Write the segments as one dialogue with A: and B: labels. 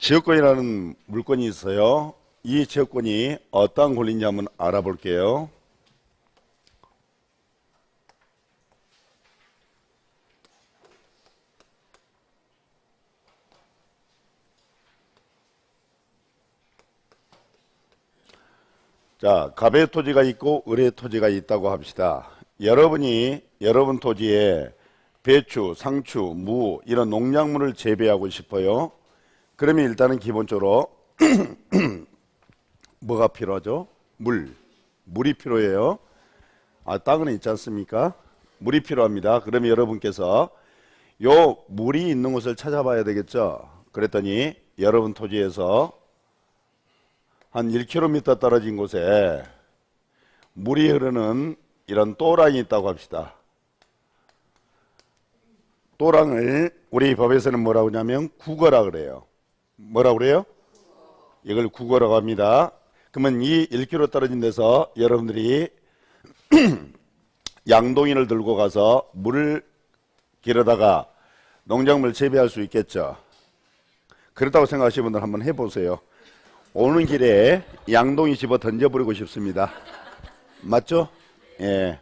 A: 지역권이라는 물건이 있어요. 이 지역권이 어떠한 권리인지 한번 알아볼게요. 자, 갑의 토지가 있고 을의 토지가 있다고 합시다. 여러분 토지에 배추, 상추, 무 이런 농작물을 재배하고 싶어요. 그러면 일단은 기본적으로 뭐가 필요하죠? 물이 필요해요. 땅은 있지 않습니까? 물이 필요합니다. 그러면 여러분께서 요 물이 있는 곳을 찾아봐야 되겠죠. 그랬더니 여러분 토지에서 한 1km 떨어진 곳에 물이 흐르는 이런 또랑이 있다고 합시다. 또랑을 우리 법에서는 뭐라고 하냐면 국어라 그래요. 뭐라고 그래요? 이걸 국어라고 합니다. 그러면 이 1km 떨어진 데서 여러분들이 양동이를 들고 가서 물을 길어다가 농작물 재배할 수 있겠죠. 그렇다고 생각하시는 분들 한번 해보세요. 오는 길에 양동이 집어 던져버리고 싶습니다. 맞죠? 예.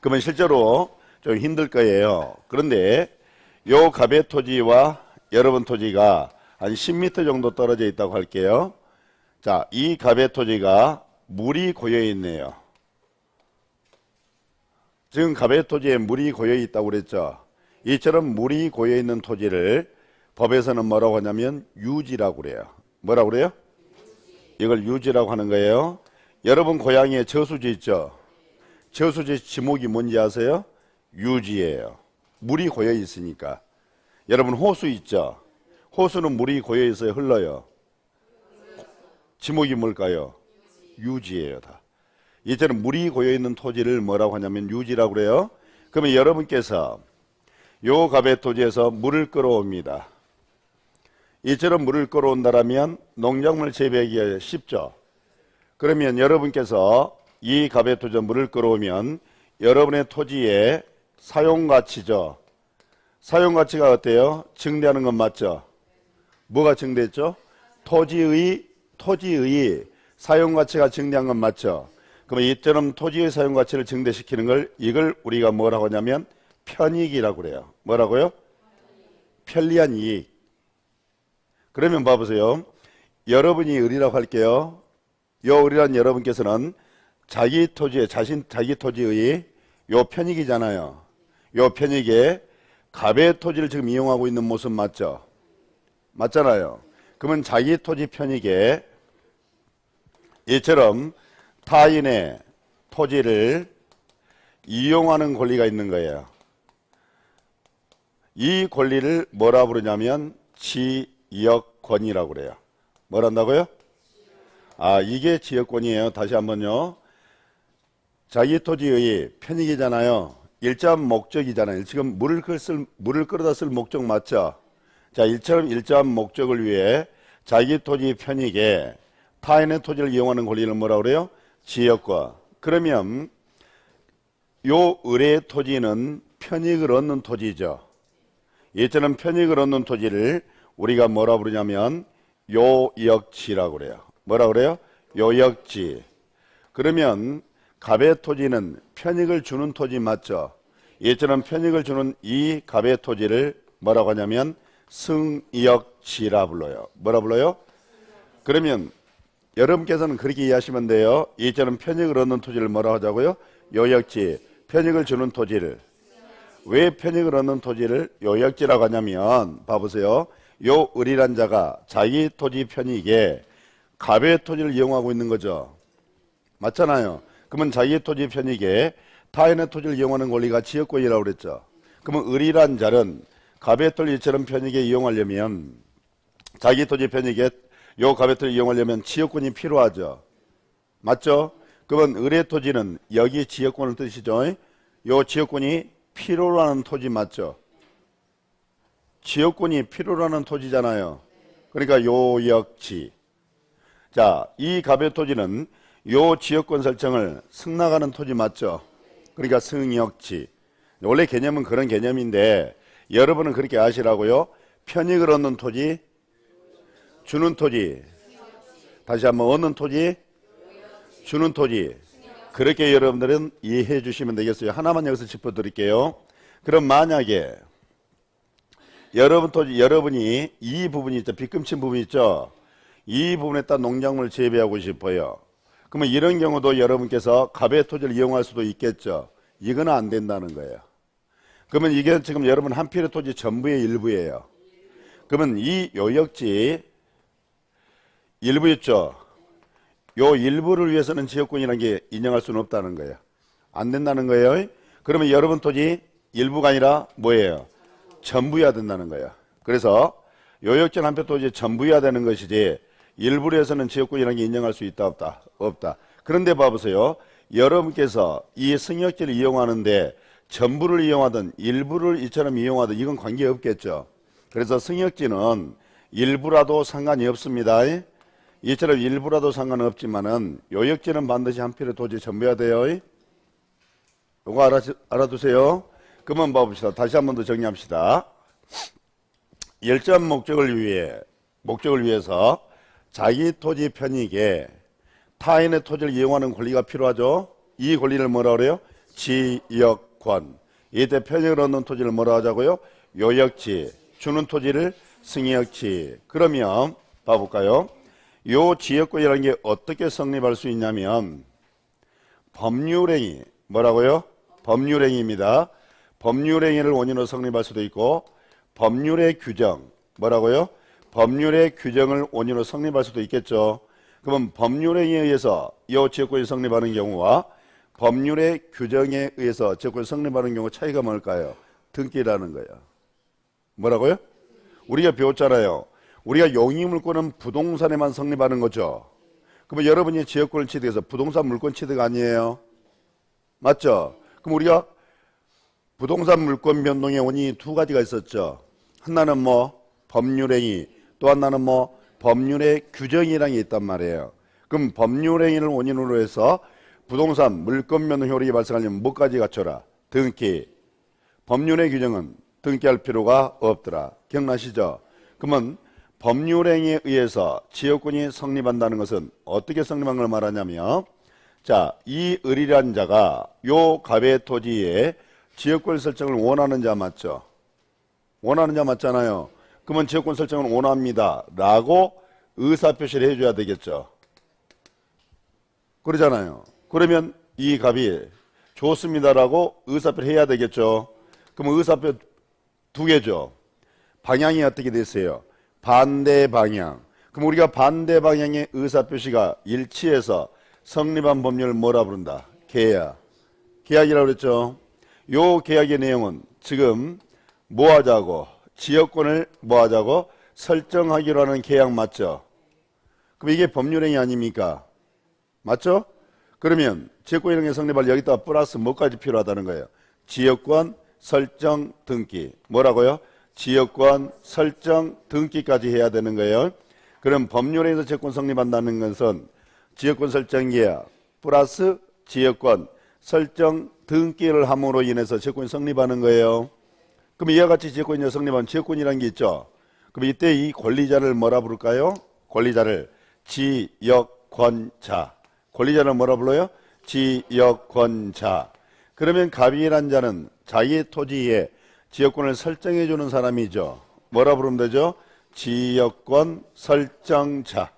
A: 그러면 실제로 좀 힘들 거예요. 그런데 요 갑의 토지와 여러분 토지가 한 10m 정도 떨어져 있다고 할게요. 자, 이 갑의 토지가 물이 고여 있네요. 지금 갑의 토지에 물이 고여 있다고 그랬죠. 이처럼 물이 고여 있는 토지를 법에서는 뭐라고 하냐면 유지라고 그래요. 뭐라고 그래요? 이걸 유지라고 하는 거예요. 여러분 고향에 저수지 있죠? 저수지 지목이 뭔지 아세요? 유지예요. 물이 고여 있으니까. 여러분 호수 있죠? 호수는 물이 고여 있어요? 흘러요? 지목이 뭘까요? 유지예요. 다. 이처럼 물이 고여 있는 토지를 뭐라고 하냐면 유지라고 그래요. 그러면 여러분께서 요 갑의 토지에서 물을 끌어옵니다. 이처럼 물을 끌어온다라면 농작물 재배하기가 쉽죠. 그러면 여러분께서 이 갑의 토지에 물을 끌어오면 여러분의 토지의 사용가치죠. 사용가치가 어때요? 증대하는 건 맞죠? 뭐가 증대했죠? 토지의 사용가치가 증대한 건 맞죠? 그러면 이처럼 토지의 사용가치를 증대시키는 걸 이걸 우리가 뭐라고 하냐면 편익이라고 그래요. 뭐라고요? 편리한 이익. 그러면 봐보세요. 여러분이 을이라고 할게요. 요 을이란 여러분께서는 자기 토지의 요 편익이잖아요. 요 편익에 갑의 토지를 지금 이용하고 있는 모습 맞죠? 맞잖아요. 그러면 자기 토지 편익에 이처럼 타인의 토지를 이용하는 권리가 있는 거예요. 이 권리를 뭐라 부르냐면 지역권이라고 그래요. 뭐란다고요? 이게 지역권이에요. 다시 한번요. 자기 토지의 편익이잖아요. 일정한 목적이잖아요. 지금 물을 끌어다 쓸 목적 맞죠? 자, 이처럼 일정한 목적을 위해 자기 토지 편익에 타인의 토지를 이용하는 권리를 뭐라고 그래요? 지역권. 그러면 요 을의 토지는 편익을 얻는 토지죠. 이처럼 편익을 얻는 토지를 우리가 뭐라 부르냐면 요역지라고 그래요. 뭐라 그래요? 요역지. 그러면 갑의 토지는 편익을 주는 토지 맞죠? 이처럼 편익을 주는 이 갑의 토지를 뭐라고 하냐면 승역지라 불러요. 뭐라 불러요? 그러면 여러분께서는 그렇게 이해하시면 돼요. 이처럼 편익을 얻는 토지를 뭐라고 하자고요? 요역지. 편익을 주는 토지를. 왜 편익을 얻는 토지를 요역지라고 하냐면 봐보세요. 요 을이란 자가 자기 토지 편익에 갑의 토지를 이용하고 있는 거죠. 맞잖아요. 그러면 자기 토지 편익에 타인의 토지를 이용하는 권리가 지역권이라고 그랬죠. 그러면 을이란 자는 갑의 토지처럼 편익에 이용하려면 자기 토지 편익에 요 갑의 토지를 이용하려면 지역권이 필요하죠. 맞죠? 그러면 을의 토지는 여기 지역권을 뜻이죠. 요 지역권이 필요로 하는 토지 맞죠? 지역권이 필요로 하는 토지잖아요. 그러니까 요역지. 자, 이 갑의 토지는 요 지역권 설정을 승낙하는 토지 맞죠? 그러니까 승역지. 원래 개념은 그런 개념인데 여러분은 그렇게 아시라고요. 편익을 얻는 토지 주는 토지. 다시 한번 얻는 토지, 주는 토지. 그렇게 여러분들은 이해해 주시면 되겠어요. 하나만 여기서 짚어드릴게요. 그럼 만약에 여러분이 이 부분이 있죠. 빗금친 부분 있죠. 이 부분에다 농작물을 재배하고 싶어요. 그러면 이런 경우도 여러분께서 갑의 토지를 이용할 수도 있겠죠. 이거는 안 된다는 거예요. 그러면 이게 지금 여러분 한 필의 토지 전부의 일부예요. 그러면 이 요역지 일부 있죠. 요 일부를 위해서는 지역권이라는 게 인정할 수는 없다는 거예요. 안 된다는 거예요. 그러면 여러분 토지 일부가 아니라 뭐예요? 전부여야 된다는 거예요. 그래서 요역전 한 필 토지 전부여야 되는 것이지 일부를 해서는 지역권이라는 게 인정할 수 있다 없다? 없다. 그런데 봐보세요. 여러분께서 이 승역지를 이용하는데 전부를 이용하든 일부를 이처럼 이용하든 이건 관계없겠죠. 그래서 승역지는 일부라도 상관이 없습니다. 이처럼 일부라도 상관없지만은 요역지는 반드시 한 필의 토지 전부해야 돼요. 이거 알아두세요. 그러면 봐봅시다. 다시 한 번 더 정리합시다. 열전 목적을 위해서 자기 토지 편익에 타인의 토지를 이용하는 권리가 필요하죠. 이 권리를 뭐라 그래요? 지역권. 이때 편익을 얻는 토지를 뭐라 하자고요? 요역지. 주는 토지를 승역지. 그러면 봐볼까요? 요 지역권이라는 게 어떻게 성립할 수 있냐면 법률행위. 뭐라고요? 법률행위입니다. 법률행위를 원인으로 성립할 수도 있고 법률의 규정. 뭐라고요? 법률의 규정을 원인으로 성립할 수도 있겠죠. 그러면 법률행위에 의해서 이 지역권이 성립하는 경우와 법률의 규정에 의해서 지역권이 성립하는 경우 차이가 뭘까요? 등기라는 거예요. 뭐라고요? 우리가 배웠잖아요. 우리가 용익물권은 부동산에만 성립하는 거죠. 그러면 여러분이 지역권을 취득해서 부동산 물권 취득 아니에요? 맞죠? 그럼 우리가 부동산 물권 변동의 원인이 두 가지가 있었죠. 하나는 뭐 법률행위, 또 하나는 뭐 법률의 규정이라는 게 있단 말이에요. 그럼 법률행위를 원인으로 해서 부동산 물권 변동 효력이 발생하려면 뭐까지 갖춰라? 등기. 법률의 규정은 등기할 필요가 없더라. 기억나시죠? 그러면 법률행위에 의해서 지역권이 성립한다는 것은 어떻게 성립한 걸 말하냐면 자, 이 을이라는 자가 요 갑의 토지에 지역권 설정을 원하는 자 맞죠? 원하는 자 맞잖아요. 그러면 지역권 설정을 원합니다 라고 의사표시를 해줘야 되겠죠. 그러잖아요. 그러면 이 갑이 좋습니다라고 의사표를 해야 되겠죠. 그럼 의사표 두 개죠. 방향이 어떻게 됐어요? 반대 방향. 그럼 우리가 반대 방향의 의사표시가 일치해서 성립한 법률을 뭐라 부른다? 계약. 계약이라고 그랬죠. 요 계약의 내용은 지금 뭐 하자고? 지역권을 뭐 하자고? 설정하기로 하는 계약 맞죠? 그럼 이게 법률행위 아닙니까? 맞죠? 그러면 지역권이라는 게 성립할 여기다 플러스 뭐까지 필요하다는 거예요? 지역권 설정 등기. 뭐라고요? 지역권 설정 등기까지 해야 되는 거예요. 그럼 법률에서 지역권 성립한다는 것은 지역권 설정 계약 플러스 지역권 설정 등기를 함으로 인해서 지역권이 성립하는 거예요. 그럼 이와 같이 지역권이 성립하면 지역권이라는 게 있죠. 그럼 이때 이 권리자를 뭐라 부를까요? 권리자를 지역권자. 권리자를 뭐라 불러요? 지역권자. 그러면 갑이란 자는 자기 토지에 지역권을 설정해 주는 사람이죠. 뭐라 부르면 되죠? 지역권 설정자.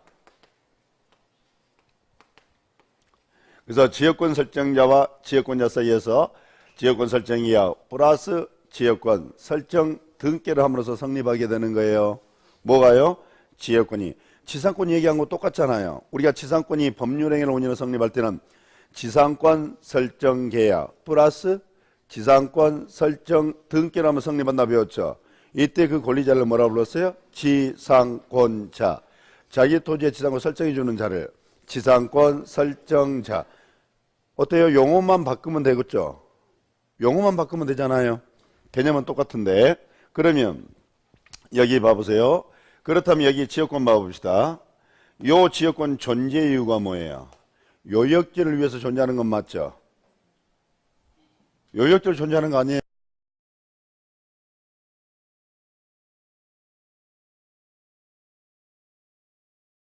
A: 그래서 지역권 설정자와 지역권자 사이에서 지역권 설정이야 플러스 지역권 설정 등기를 함으로써 성립하게 되는 거예요. 뭐가요? 지역권이. 지상권 얘기한 거 똑같잖아요. 우리가 지상권이 법률행위를 원인으로 성립할 때는 지상권 설정 계약 플러스 지상권 설정 등기를 하면 성립한다 배웠죠. 이때 그 권리자를 뭐라 불렀어요? 지상권자. 자기 토지에 지상권 설정해 주는 자를 지상권 설정자. 어때요? 용어만 바꾸면 되겠죠? 용어만 바꾸면 되잖아요. 개념은 똑같은데. 그러면 여기 봐보세요. 그렇다면 여기 지역권 봐봅시다. 요 지역권 존재 이유가 뭐예요? 요역지를 위해서 존재하는 건 맞죠? 요역지를 존재하는 거 아니에요?